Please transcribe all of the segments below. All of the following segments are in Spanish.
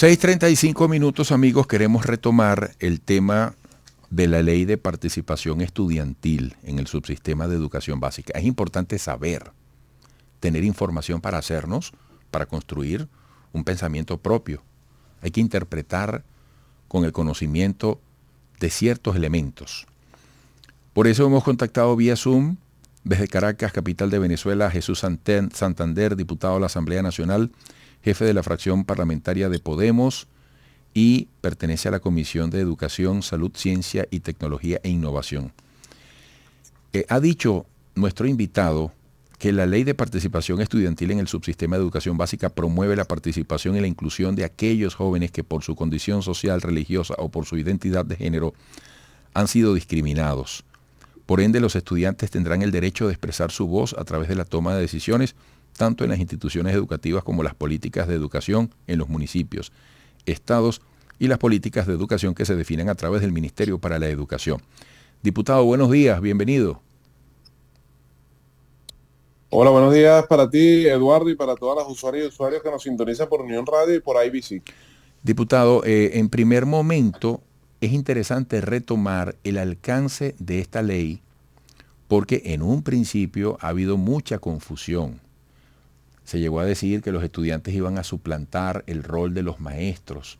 6:35 amigos, queremos retomar el tema de la ley de participación estudiantil en el subsistema de educación básica. Es importante saber, tener información para hacernos, para construir un pensamiento propio. Hay que interpretar con el conocimiento de ciertos elementos. Por eso hemos contactado vía Zoom desde Caracas, capital de Venezuela, a Jesús Santander, diputado de la Asamblea Nacional, jefe de la fracción parlamentaria de Podemos y pertenece a la Comisión de Educación, Salud, Ciencia y Tecnología e Innovación. Ha dicho nuestro invitado que la ley de participación estudiantil en el subsistema de educación básica promueve la participación y la inclusión de aquellos jóvenes que por su condición social, religiosa o por su identidad de género han sido discriminados. Por ende, los estudiantes tendrán el derecho de expresar su voz a través de la toma de decisiones, tanto en las instituciones educativas como las políticas de educación en los municipios, estados y las políticas de educación que se definen a través del Ministerio para la Educación. Diputado, buenos días, bienvenido. Hola, buenos días para ti, Eduardo, y para todas las usuarias y usuarios que nos sintonizan por Unión Radio y por IBC. Diputado, en primer momento es interesante retomar el alcance de esta ley porque en un principio ha habido mucha confusión. Se llegó a decir que los estudiantes iban a suplantar el rol de los maestros.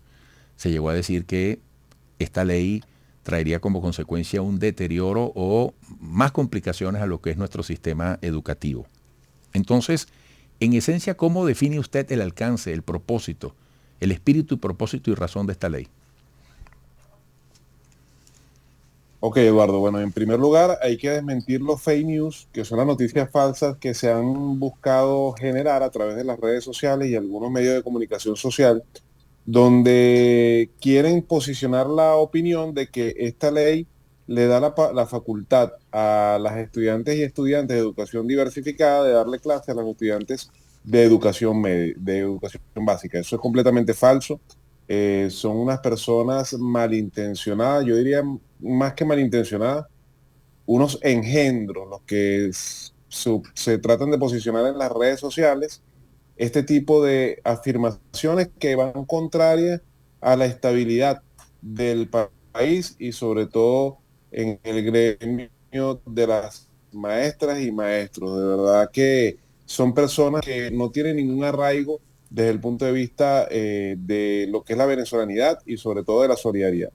Se llegó a decir que esta ley traería como consecuencia un deterioro o más complicaciones a lo que es nuestro sistema educativo. Entonces, en esencia, ¿cómo define usted el alcance, el propósito, el espíritu, propósito y razón de esta ley? Ok, Eduardo, bueno, en primer lugar hay que desmentir los fake news, que son las noticias falsas que se han buscado generar a través de las redes sociales y algunos medios de comunicación social, donde quieren posicionar la opinión de que esta ley le da la facultad a las estudiantes y estudiantes de educación diversificada de darle clase a los estudiantes de educación media, de educación básica. Eso es completamente falso. Son unas personas malintencionadas, yo diría más que malintencionadas, unos engendros, los que se tratan de posicionar en las redes sociales este tipo de afirmaciones que van contrarias a la estabilidad del país y sobre todo en el gremio de las maestras y maestros. De verdad que son personas que no tienen ningún arraigo desde el punto de vista de lo que es la venezolanidad y sobre todo de la solidaridad.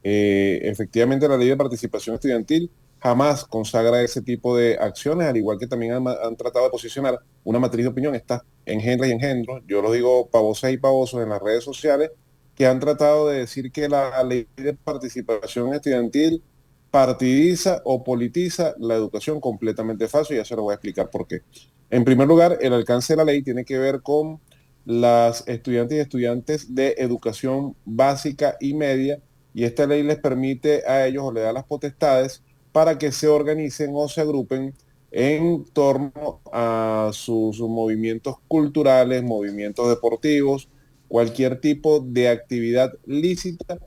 Efectivamente, la ley de participación estudiantil jamás consagra ese tipo de acciones, al igual que también han tratado de posicionar una matriz de opinión, estas engendras y engendros, yo lo digo pavosas y pavosos en las redes sociales, que han tratado de decir que la ley de participación estudiantil partidiza o politiza la educación. Completamente falso, y ya se lo voy a explicar por qué. En primer lugar, el alcance de la ley tiene que ver con las estudiantes y estudiantes de educación básica y media, y esta ley les permite a ellos o le da las potestades para que se organicen o se agrupen en torno a sus movimientos culturales, movimientos deportivos, cualquier tipo de actividad lícita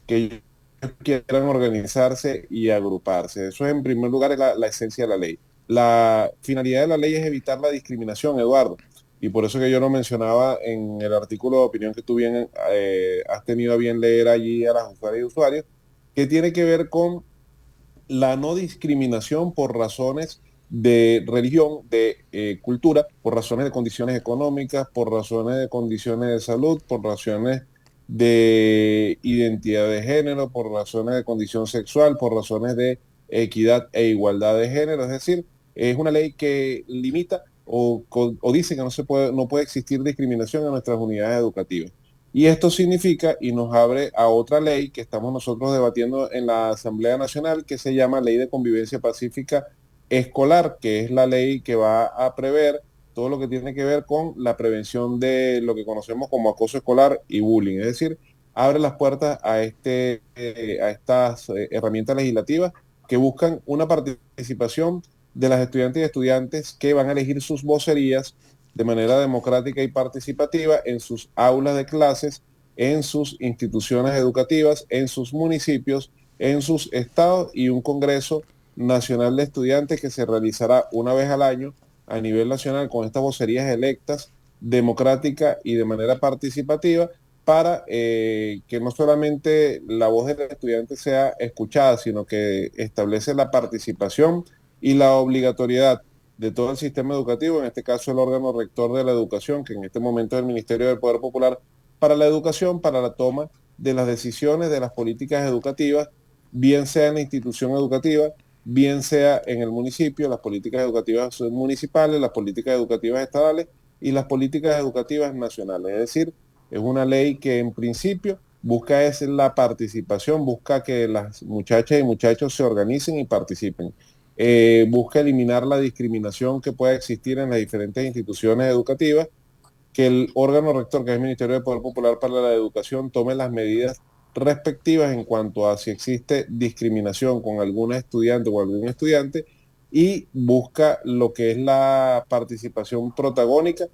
que ellos quieran organizarse y agruparse. Eso en primer lugar es la esencia de la ley. La finalidad de la ley es evitar la discriminación, Eduardo, y por eso que yo lo mencionaba en el artículo de opinión que tú bien has tenido a bien leer allí a las usuarias y usuarios, que tiene que ver con la no discriminación por razones de religión, de cultura, por razones de condiciones económicas, por razones de condiciones de salud, por razones de identidad de género, por razones de condición sexual, por razones de equidad e igualdad de género. Es decir, es una ley que limita o dice que no puede existir discriminación en nuestras unidades educativas. Y esto significa y nos abre a otra ley que estamos nosotros debatiendo en la Asamblea Nacional, que se llama Ley de Convivencia Pacífica Escolar, que es la ley que va a prever todo lo que tiene que ver con la prevención de lo que conocemos como acoso escolar y bullying. Es decir, abre las puertas a estas herramientas legislativas que buscan una participación de las estudiantes y estudiantes que van a elegir sus vocerías de manera democrática y participativa en sus aulas de clases, en sus instituciones educativas, en sus municipios, en sus estados, y un Congreso Nacional de Estudiantes que se realizará una vez al año a nivel nacional con estas vocerías electas, democrática y de manera participativa, para que no solamente la voz del estudiante sea escuchada, sino que establece la participación y la obligatoriedad de todo el sistema educativo, en este caso el órgano rector de la educación, que en este momento es el Ministerio del Poder Popular, para la educación, para la toma de las decisiones de las políticas educativas, bien sea en la institución educativa, bien sea en el municipio, las políticas educativas municipales, las políticas educativas estatales y las políticas educativas nacionales. Es decir, es una ley que en principio busca es la participación, busca que las muchachas y muchachos se organicen y participen. Busca eliminar la discriminación que pueda existir en las diferentes instituciones educativas, que el órgano rector, que es el Ministerio del Poder Popular para la Educación, tome las medidas respectivas en cuanto a si existe discriminación con alguna estudiante o algún estudiante, y busca lo que es la participación protagónica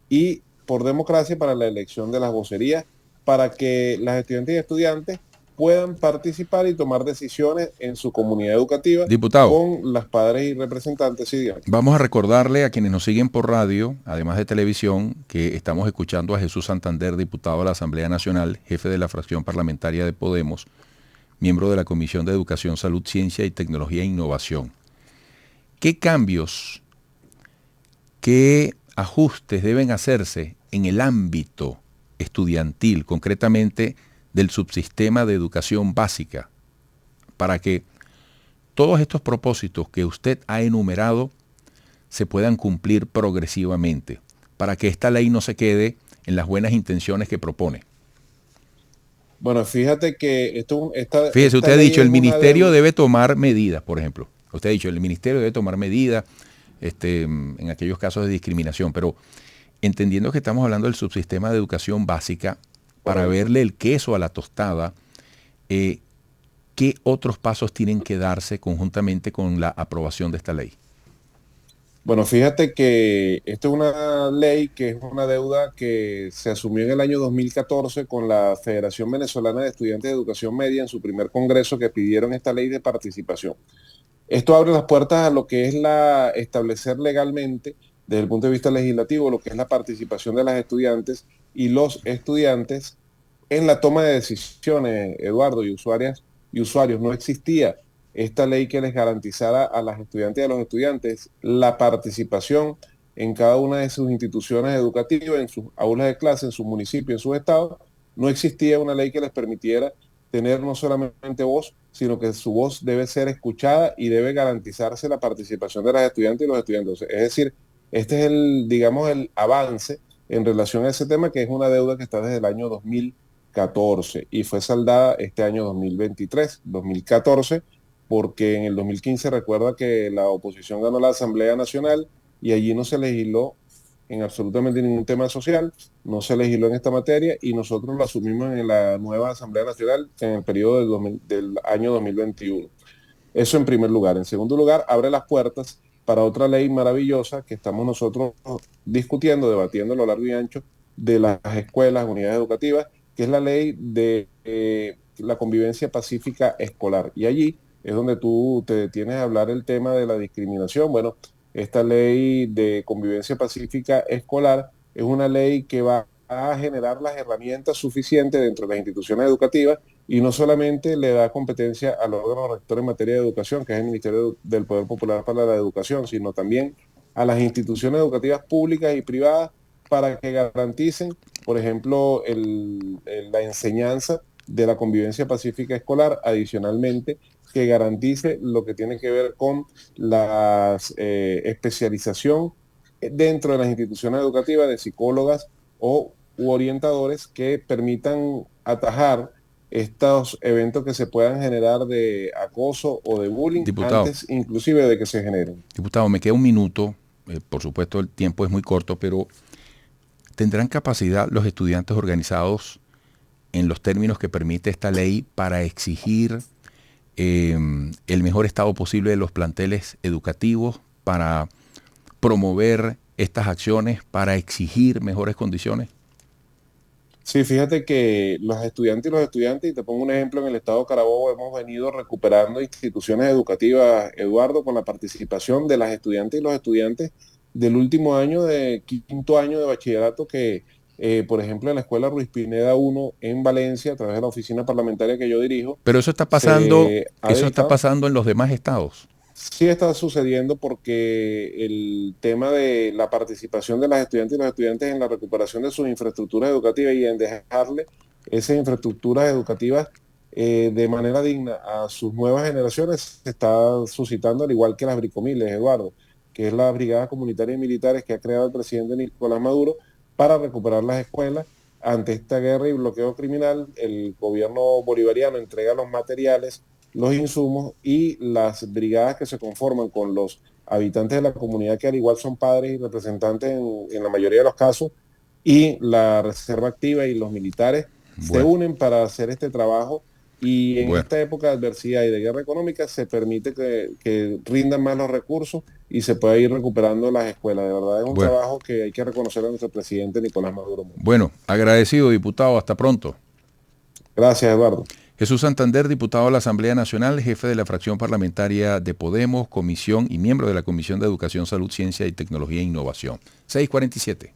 y por democracia para la elección de las vocerías, para que las estudiantes y estudiantes puedan participar y tomar decisiones en su comunidad educativa Diputado, con las padres y representantes. Sí, dígame. vamos a recordarle a quienes nos siguen por radio, además de televisión, que estamos escuchando a Jesús Santander, diputado de la Asamblea Nacional, jefe de la fracción parlamentaria de Podemos, miembro de la Comisión de Educación, Salud, Ciencia y Tecnología e Innovación. ¿Qué cambios, qué ajustes deben hacerse en el ámbito estudiantil, concretamente del subsistema de educación básica, para que todos estos propósitos que usted ha enumerado se puedan cumplir progresivamente, para que esta ley no se quede en las buenas intenciones que propone? Bueno, fíjate que Fíjese, esta usted ha ley dicho, es el una ministerio deuda. debe tomar medidas, por ejemplo. Usted ha dicho, el ministerio debe tomar medidas en aquellos casos de discriminación, pero entendiendo que estamos hablando del subsistema de educación básica, para Correcto. verle el queso a la tostada, ¿qué otros pasos tienen que darse conjuntamente con la aprobación de esta ley? Bueno, fíjate que esta es una ley que es una deuda que se asumió en el año 2014 con la Federación Venezolana de Estudiantes de Educación Media en su primer congreso, que pidieron esta ley de participación. Esto abre las puertas a lo que es establecer legalmente, desde el punto de vista legislativo, lo que es la participación de las estudiantes y los estudiantes en la toma de decisiones, Eduardo, y usuarios. No existía esta ley que les garantizara a las estudiantes y a los estudiantes la participación en cada una de sus instituciones educativas, en sus aulas de clase, en su municipio, en sus estados. No existía una ley que les permitiera tener no solamente voz, sino que su voz debe ser escuchada y debe garantizarse la participación de las estudiantes y los estudiantes. Es decir, este es digamos, el avance en relación a ese tema, que es una deuda que está desde el año 2014 y fue saldada este año 2014, porque en el 2015 recuerda que la oposición ganó la Asamblea Nacional y allí no se legisló en absolutamente ningún tema social, no se legisló en esta materia y nosotros lo asumimos en la nueva Asamblea Nacional en el periodo del año 2021. Eso en primer lugar. En segundo lugar, abre las puertas para otra ley maravillosa que estamos nosotros discutiendo, debatiendo a lo largo y ancho de las escuelas, unidades educativas, que es la ley de la convivencia pacífica escolar. Y allí es donde tú te detienes a hablar el tema de la discriminación. Bueno, esta ley de convivencia pacífica escolar es una ley que va a generar las herramientas suficientes dentro de las instituciones educativas y no solamente le da competencia al órgano rector en materia de educación, que es el Ministerio del Poder Popular para la Educación, sino también a las instituciones educativas públicas y privadas para que garanticen, por ejemplo, la enseñanza de la convivencia pacífica escolar, adicionalmente que garantice lo que tiene que ver con la especialización dentro de las instituciones educativas de psicólogas u orientadores que permitan atajar estos eventos que se puedan generar de acoso o de bullying Diputado, antes inclusive de que se generen. diputado, me queda un minuto. Por supuesto, el tiempo es muy corto, pero ¿tendrán capacidad los estudiantes organizados en los términos que permite esta ley para exigir el mejor estado posible de los planteles educativos, para promover estas acciones, para exigir mejores condiciones? Sí, fíjate que los estudiantes, y te pongo un ejemplo, en el estado de Carabobo hemos venido recuperando instituciones educativas, Eduardo, con la participación de las estudiantes y los estudiantes del último año, de quinto año de bachillerato, que por ejemplo, en la Escuela Ruiz Pineda 1 en Valencia, a través de la oficina parlamentaria que yo dirijo, Pero se ha eso está dedicado. pasando en los demás estados. Sí está sucediendo porque el tema de la participación de las estudiantes y los estudiantes en la recuperación de sus infraestructuras educativas y en dejarle esas infraestructuras educativas de manera digna a sus nuevas generaciones se está suscitando, al igual que las Bricomiles, Eduardo, que es la Brigada Comunitaria y Militares que ha creado el presidente Nicolás Maduro para recuperar las escuelas. Ante esta guerra y bloqueo criminal, el gobierno bolivariano entrega los materiales, los insumos, y las brigadas que se conforman con los habitantes de la comunidad, que al igual son padres y representantes en la mayoría de los casos, y la reserva activa y los militares se Bueno, unen para hacer este trabajo. Y en bueno, esta época de adversidad y de guerra económica se permite que rindan más los recursos y se pueda ir recuperando las escuelas. De verdad es un bueno. trabajo que hay que reconocer a nuestro presidente Nicolás Maduro. Bueno, agradecido, diputado. Hasta pronto. Gracias, Eduardo. Jesús Santander, diputado de la Asamblea Nacional, jefe de la fracción parlamentaria de Podemos, comisión y miembro de la Comisión de Educación, Salud, Ciencia y Tecnología e Innovación. 647.